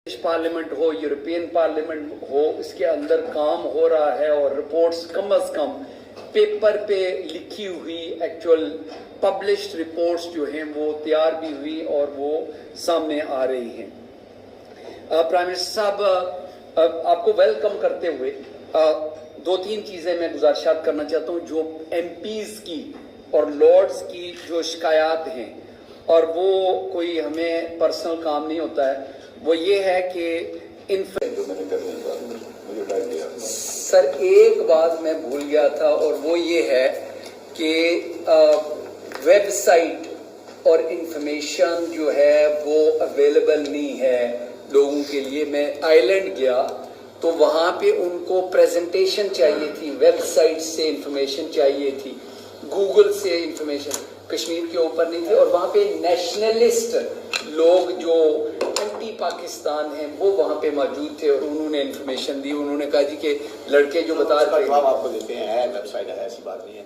Parliament हो, European parliament हो, इसके अंदर काम हो रहा है और रिपोर्ट्स कम अज कम पेपर पे लिखी हुई एक्चुअल पब्लिश्ड रिपोर्ट्स जो हैं वो तैयार भी हुई और वो सामने आ रही हैं। प्राइम मिनिस्टर साहब, आपको वेलकम करते हुए दो तीन चीज़ें मैं गुजारिशात करना चाहता हूँ। जो एमपीज़ की और लॉर्ड्स की जो शिकायत हैं, और वो कोई हमें पर्सनल काम नहीं होता है, वो ये है कि सर एक बात मैं भूल गया था, और वो ये है कि वेबसाइट और इंफॉर्मेशन जो है वो अवेलेबल नहीं है लोगों के लिए। मैं आइलैंड गया तो वहाँ पे उनको प्रेजेंटेशन चाहिए थी, वेबसाइट से इंफॉर्मेशन चाहिए थी, गूगल से इंफॉर्मेशन कश्मीर के ऊपर नहीं थी। और वहाँ पे नेशनलिस्ट लोग जो एंटी पाकिस्तान हैं वो वहाँ पे मौजूद थे और उन्होंने इंफॉर्मेशन दी। उन्होंने कहा जी कि लड़के जो बता रहे हैं आपको देते हैं, वेबसाइट है, ऐसी बात नहीं है।